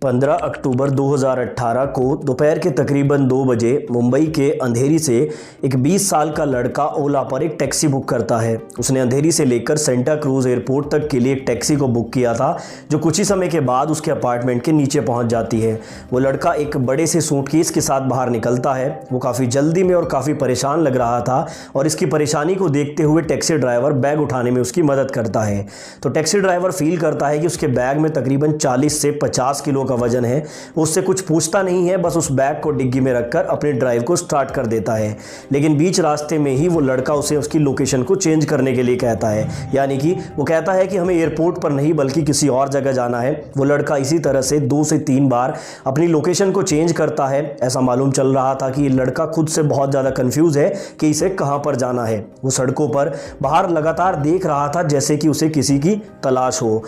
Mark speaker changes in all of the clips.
Speaker 1: 15 अक्टूबर 2018 को दोपहर के तकरीबन 2 बजे मुंबई के अंधेरी से एक 20 साल का लड़का ओला पर एक टैक्सी बुक करता है। उसने अंधेरी से लेकर सेंटा क्रूज एयरपोर्ट तक के लिए एक टैक्सी को बुक किया था, जो कुछ ही समय के बाद उसके अपार्टमेंट के नीचे पहुंच जाती है। वो लड़का एक बड़े से सूटकेस के साथ बाहर निकलता है। वो काफ़ी जल्दी में और काफ़ी परेशान लग रहा था और इसकी परेशानी को देखते हुए टैक्सी ड्राइवर बैग उठाने में उसकी मदद करता है। तो टैक्सी ड्राइवर फील करता है कि उसके बैग में तकरीबन 40 से 50 किलो का वजन है। उससे कुछ पूछता नहीं है, बस उस बैग को डिग्गी में रखकर अपने ड्राइव को स्टार्ट कर देता है। लेकिन बीच रास्ते में ही वो लड़का उसे उसकी लोकेशन को चेंज करने के लिए कहता है, यानी कि वो कहता है कि हमें एयरपोर्ट पर नहीं बल्कि किसी और जगह जाना है। वो लड़का इसी तरह से 2 से 3 बार अपनी लोकेशन को चेंज करता है। ऐसा मालूम चल रहा था कि ये लड़का खुद से बहुत ज़्यादा कंफ्यूज है कि इसे कहाँ पर जाना है। वो सड़कों पर बाहर लगातार देख रहा था जैसे कि उसे किसी की तलाश हो।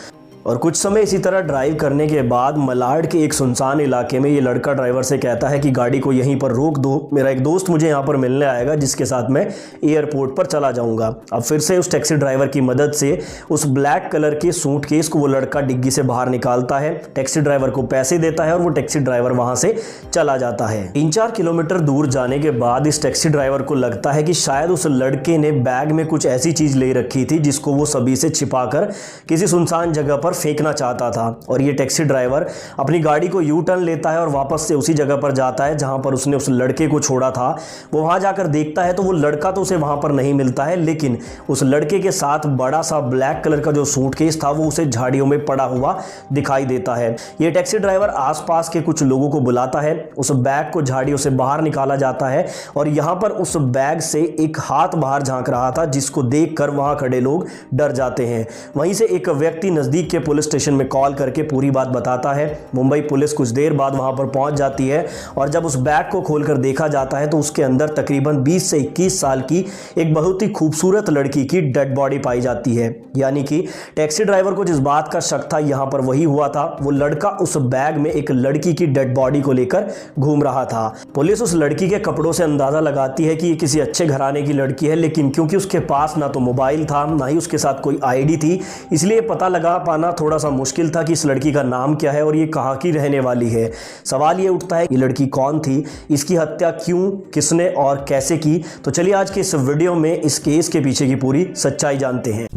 Speaker 1: और कुछ समय इसी तरह ड्राइव करने के बाद मलाड के एक सुनसान इलाके में ये लड़का ड्राइवर से कहता है कि गाड़ी को यहीं पर रोक दो, मेरा एक दोस्त मुझे यहाँ पर मिलने आएगा जिसके साथ मैं एयरपोर्ट पर चला जाऊँगा। अब फिर से उस टैक्सी ड्राइवर की मदद से उस ब्लैक कलर के सूटकेस को वो लड़का डिग्गी से बाहर निकालता है, टैक्सी ड्राइवर को पैसे देता है और वो टैक्सी ड्राइवर वहाँ से चला जाता है। 3-4 किलोमीटर दूर जाने के बाद इस टैक्सी ड्राइवर को लगता है कि शायद उस लड़के ने बैग में कुछ ऐसी चीज़ ले रखी थी जिसको वो सभी से छिपाकर किसी सुनसान जगह पर फेंकना चाहता था। और ये टैक्सी ड्राइवर अपनी गाड़ी को यू टर्न लेता है और वापस से उसी जगह पर जाता है जहां पर उसने उस लड़के को छोड़ा था। वो वहां जाकर देखता है तो वो लड़का तो उसे वहां पर नहीं मिलता है, लेकिन उस लड़के के साथ बड़ा सा ब्लैक कलर का जो सूटकेस था वो उसे झाड़ियों में पड़ा हुआ दिखाई देता है। ये टैक्सी ड्राइवर आसपास के कुछ लोगों को बुलाता है, उस बैग को झाड़ियों से बाहर निकाला जाता है और यहां पर उस बैग से एक हाथ बाहर झांक रहा था जिसको देखकर वहां खड़े लोग डर जाते हैं। वहीं से एक व्यक्ति नजदीक के पुलिस स्टेशन में कॉल करके पूरी बात बताता है। मुंबई पुलिस कुछ देर बाद वहां पर पहुंच जाती है और जब उस बैग को खोलकर देखा जाता है तो उसके अंदर तकरीबन 20 से 21 साल की एक बहुत ही खूबसूरत लड़की की डेड बॉडी पाई जाती है। यानी कि टैक्सी ड्राइवर को जिस बात का शक था यहां पर वही हुआ था। वो लड़का उस बैग में एक लड़की की डेड बॉडी को लेकर घूम रहा था। पुलिस उस लड़की के कपड़ों से अंदाजा लगाती है कि ये किसी अच्छे घराने की लड़की है, लेकिन क्योंकि उसके पास ना तो मोबाइल था ना ही उसके साथ कोई आईडी थी, इसलिए पता लगा पाना थोड़ा सा मुश्किल था कि इस लड़की का नाम क्या है और ये कहाँ की रहने वाली है। सवाल ये उठता है ये लड़की कौन थी, इसकी हत्या क्यों, किसने और कैसे की। तो चलिए आज के इस वीडियो में इस केस के पीछे की पूरी सच्चाई जानते हैं।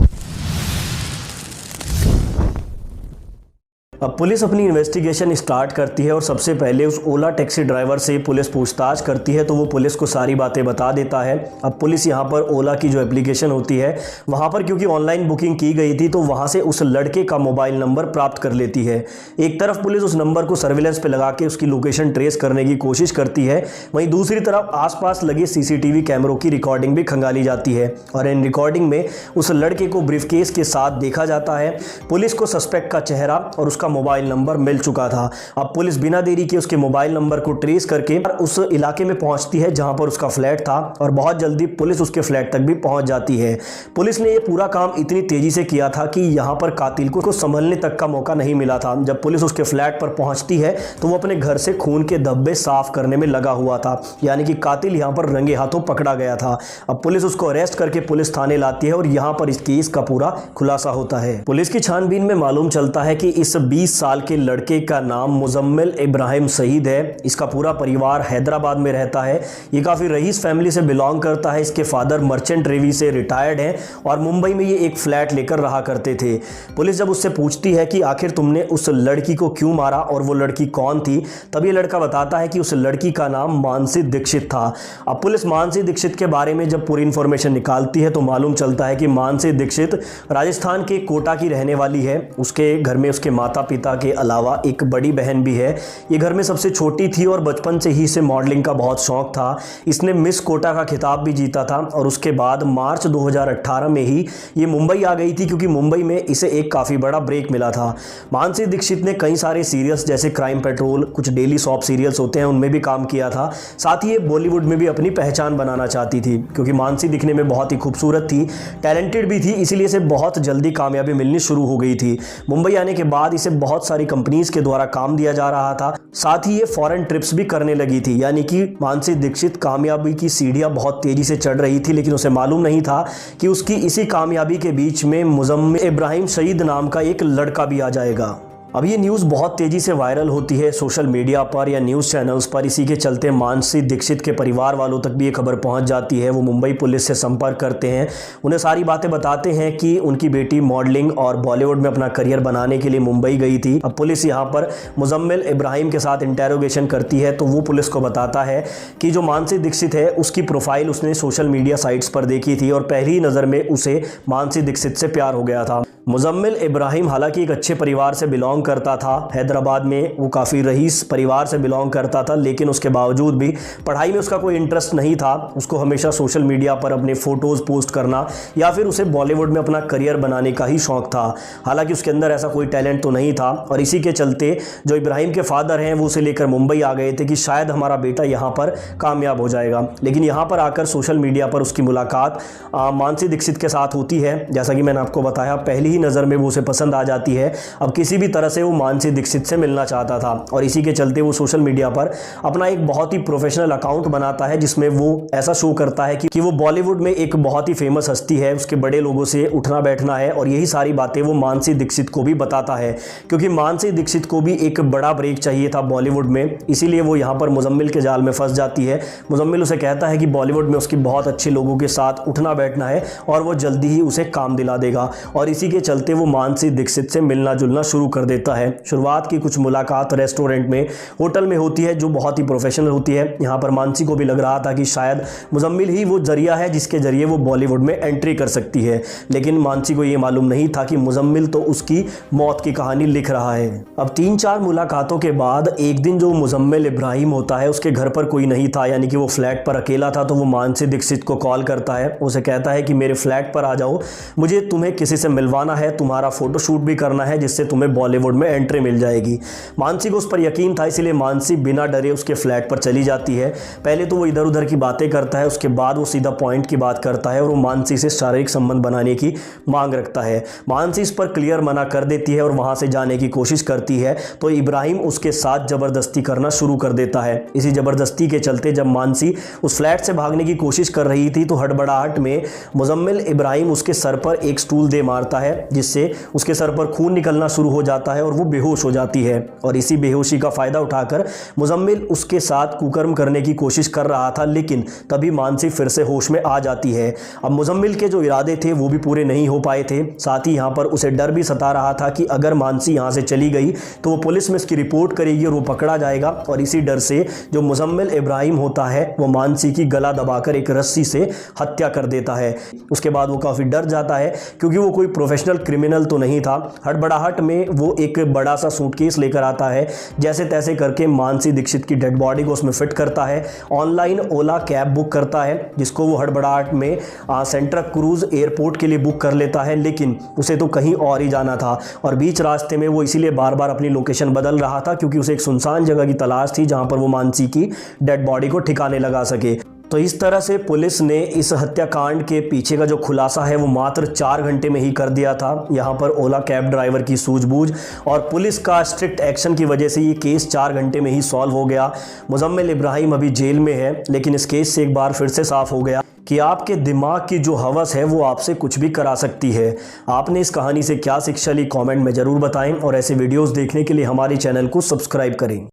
Speaker 1: अब पुलिस अपनी इन्वेस्टिगेशन स्टार्ट करती है और सबसे पहले उस ओला टैक्सी ड्राइवर से पुलिस पूछताछ करती है, तो वो पुलिस को सारी बातें बता देता है। अब पुलिस यहाँ पर ओला की जो एप्लीकेशन होती है वहाँ पर क्योंकि ऑनलाइन बुकिंग की गई थी तो वहाँ से उस लड़के का मोबाइल नंबर प्राप्त कर लेती है। एक तरफ पुलिस उस नंबर को सर्विलेंस पे लगा के उसकी लोकेशन ट्रेस करने की कोशिश करती है, वहीं दूसरी तरफ आसपास लगे सीसीटीवी कैमरों की रिकॉर्डिंग भी खंगाली जाती है और इन रिकॉर्डिंग में उस लड़के को ब्रीफकेस के साथ देखा जाता है। पुलिस को सस्पेक्ट का चेहरा और उसका मोबाइल नंबर मिल चुका था। अब पुलिस बिना देरी के उसके मोबाइल नंबर को ट्रेस करके उस इलाके में पहुंचती है जहां पर उसका फ्लैट था और बहुत जल्दी पुलिस उसके फ्लैट तक भी पहुंच जाती है। पुलिस ने यह पूरा काम इतनी तेजी से किया था कि यहां पर कातिल को संभलने तक का मौका नहीं मिला था। जब पुलिस उसके फ्लैट पर पहुंचती है तो वो अपने घर से खून के धब्बे साफ करने में लगा हुआ था, यानी कि कातिल यहां पर रंगे हाथों पकड़ा गया था। अब पुलिस उसको अरेस्ट करके पुलिस थाने लाती है और यहां पर इस केस का पूरा खुलासा होता है। पुलिस की छानबीन में मालूम चलता है कि इस 20 साल के लड़के का नाम मुजम्मिल इब्राहिम सईद है। इसका पूरा परिवार हैदराबाद में रहता है। ये काफ़ी रईस फैमिली से बिलोंग करता है। इसके फादर मर्चेंट नेवी से रिटायर्ड हैं और मुंबई में ये एक फ्लैट लेकर रहा करते थे। पुलिस जब उससे पूछती है कि आखिर तुमने उस लड़की को क्यों मारा और वो लड़की कौन थी, तब ये लड़का बताता है कि उस लड़की का नाम मानसी दीक्षित था। अब पुलिस मानसी दीक्षित के बारे में जब पूरी इंफॉर्मेशन निकालती है तो मालूम चलता है कि मानसी दीक्षित राजस्थान के कोटा की रहने वाली है। उसके घर में उसके माता पिता के अलावा एक बड़ी बहन भी है। ये घर में सबसे छोटी थी और बचपन से ही इसे मॉडलिंग का बहुत शौक था। इसने मिस कोटा का खिताब भी जीता था और उसके बाद मार्च 2018 में ही ये मुंबई आ गई थी क्योंकि मुंबई में इसे एक काफ़ी बड़ा ब्रेक मिला था। मानसी दीक्षित ने कई सारे सीरियल्स जैसे क्राइम पेट्रोल, कुछ डेली सॉप सीरियल्स होते हैं उनमें भी काम किया था। साथ ही ये बॉलीवुड में भी अपनी पहचान बनाना चाहती थी क्योंकि मानसी दिखने में बहुत ही खूबसूरत थी, टैलेंटेड भी थी, इसीलिए इसे बहुत जल्दी कामयाबी मिलनी शुरू हो गई थी। मुंबई आने के बाद इसे बहुत सारी कंपनीज के द्वारा काम दिया जा रहा था। साथ ही ये फॉरेन ट्रिप्स भी करने लगी थी, यानी कि मानसी दीक्षित कामयाबी की सीढ़ियां बहुत तेजी से चढ़ रही थी, लेकिन उसे मालूम नहीं था कि उसकी इसी कामयाबी के बीच में मुजम्मिल इब्राहिम सईद नाम का एक लड़का भी आ जाएगा। अब ये न्यूज़ बहुत तेज़ी से वायरल होती है सोशल मीडिया पर या न्यूज़ चैनल्स पर। इसी के चलते मानसी दीक्षित के परिवार वालों तक भी ये खबर पहुंच जाती है। वो मुंबई पुलिस से संपर्क करते हैं, उन्हें सारी बातें बताते हैं कि उनकी बेटी मॉडलिंग और बॉलीवुड में अपना करियर बनाने के लिए मुंबई गई थी। अब पुलिस यहाँ पर मुजम्मिल इब्राहिम के साथ इंटेरोगेशन करती है, तो वो पुलिस को बताता है कि जो मानसी दीक्षित है उसकी प्रोफाइल उसने सोशल मीडिया साइट्स पर देखी थी और पहली नज़र में उसे मानसी दीक्षित से प्यार हो गया था। मुजम्मिल इब्राहिम हालांकि एक अच्छे परिवार से बिलोंग करता था, हैदराबाद में वो काफ़ी रईस परिवार से बिलोंग करता था, लेकिन उसके बावजूद भी पढ़ाई में उसका कोई इंटरेस्ट नहीं था। उसको हमेशा सोशल मीडिया पर अपने फ़ोटोज़ पोस्ट करना या फिर उसे बॉलीवुड में अपना करियर बनाने का ही शौक़ था। हालांकि उसके अंदर ऐसा कोई टैलेंट तो नहीं था और इसी के चलते जो इब्राहिम के फादर हैं वो उसे लेकर मुंबई आ गए थे कि शायद हमारा बेटा यहाँ पर कामयाब हो जाएगा। लेकिन यहाँ पर आकर सोशल मीडिया पर उसकी मुलाकात मानसी दीक्षित के साथ होती है। जैसा कि मैंने आपको बताया, पहली नज़र में वो उसे पसंद आ जाती है। अब किसी भी तरह से वो मानसी दीक्षित से मिलना चाहता था और इसी के चलते वो सोशल मीडिया पर अपना एक बहुत ही प्रोफेशनल अकाउंट बनाता है, जिसमें वो ऐसा शो करता है कि वो बॉलीवुड में एक बहुत ही फेमस हस्ती है, उसके बड़े लोगों से उठना बैठना है और यही सारी बातें वो मानसी दीक्षित को भी बताता है, क्योंकि मानसी दीक्षित को भी एक बड़ा ब्रेक चाहिए था बॉलीवुड में। इसीलिए वो यहाँ पर मुजम्मिल के जाल में फंस जाती है। मुजम्मिल उसे कहता है कि बॉलीवुड में उसकी बहुत अच्छे लोगों के साथ उठना बैठना है और वो जल्दी ही उसे काम दिला देगा और इसी के चलते वो मानसी दीक्षित से मिलना जुलना शुरू कर देता है। शुरुआत की कुछ मुलाकात रेस्टोरेंट में, होटल में होती है जो बहुत ही प्रोफेशनल होती है। यहाँ पर मानसी को भी लग रहा था कि शायद मुजम्मिल ही वो जरिया है जिसके जरिए वो बॉलीवुड में एंट्री कर सकती है, लेकिन मानसी को ये मालूम नहीं था कि मुजम्मिल तो उसकी मौत की कहानी लिख रहा है। अब 3-4 मुलाकातों के बाद एक दिन जो मुजम्मिल इब्राहिम होता है उसके घर पर कोई नहीं था, यानी कि वो फ्लैट पर अकेला था। तो वो मानसी दीक्षित को कॉल करता है, उसे कहता है कि मेरे फ्लैट पर आ जाओ, मुझे तुम्हें किसी से मिलवाना है, तुम्हारा फोटोशूट भी करना है जिससे तुम्हें बॉलीवुड में एंट्री मिल जाएगी। मानसी को उस पर यकीन था, इसीलिए मानसी बिना डरे उसके फ्लैट पर चली जाती है। पहले तो वो इधर उधर की बातें करता है, उसके बाद वो सीधा पॉइंट की बात करता है और वो मानसी से शारीरिक संबंध बनाने की मांग रखता है। मानसी इस पर क्लियर मना कर देती है और वहां से जाने की कोशिश करती है, तो इब्राहिम उसके साथ जबरदस्ती करना शुरू कर देता है। इसी जबरदस्ती के चलते जब मानसी उस फ्लैट से भागने की कोशिश कर रही थी तो हड़बड़ाहट में मुजम्मिल इब्राहिम उसके सर पर एक स्टूल दे मारता है, जिससे उसके सर पर खून निकलना शुरू हो जाता है और वो बेहोश हो जाती है। और इसी बेहोशी का फायदा उठाकर मुजम्मिल उसके साथ कुकर्म करने की कोशिश कर रहा था, लेकिन तभी मानसी फिर से होश में आ जाती है। अब मुजम्मिल के जो इरादे थे वो भी पूरे नहीं हो पाए थे, साथ ही यहाँ पर उसे डर भी सता रहा था कि अगर मानसी यहाँ से चली गई तो वो पुलिस में इसकी रिपोर्ट करेगी और वो पकड़ा जाएगा। और इसी डर से जो मुजम्मिल इब्राहिम होता है वो मानसी की गला दबाकर एक रस्सी से हत्या कर देता है। उसके बाद वो काफ़ी डर जाता है, क्योंकि वो कोई प्रोफेशनल क्रिमिनल तो नहीं था। हड़बड़ाहट में वो एक बड़ा सा सूटकेस लेकर आता है, जैसे तैसे करके मानसी दीक्षित की डेड बॉडी को उसमें फिट करता है। ऑनलाइन ओला कैब बुक करता है, जिसको वो हड़बड़ाहट में सेंटा क्रूज एयरपोर्ट के लिए बुक कर लेता है, लेकिन उसे तो कहीं और ही जाना था और बीच रास्ते में वो इसीलिए बार बार अपनी लोकेशन बदल रहा था, क्योंकि उसे एक सुनसान जगह की तलाश थी जहां पर वो मानसी की डेड बॉडी को ठिकाने लगा सके। तो इस तरह से पुलिस ने इस हत्याकांड के पीछे का जो खुलासा है वो मात्र 4 घंटे में ही कर दिया था। यहाँ पर ओला कैब ड्राइवर की सूझबूझ और पुलिस का स्ट्रिक्ट एक्शन की वजह से ये केस 4 घंटे में ही सॉल्व हो गया। मुजम्मिल इब्राहिम अभी जेल में है, लेकिन इस केस से एक बार फिर से साफ हो गया कि आपके दिमाग की जो हवस है वो आपसे कुछ भी करा सकती है। आपने इस कहानी से क्या शिक्षा ली, कमेंट में ज़रूर बताएं और ऐसे वीडियोस देखने के लिए हमारे चैनल को सब्सक्राइब करें।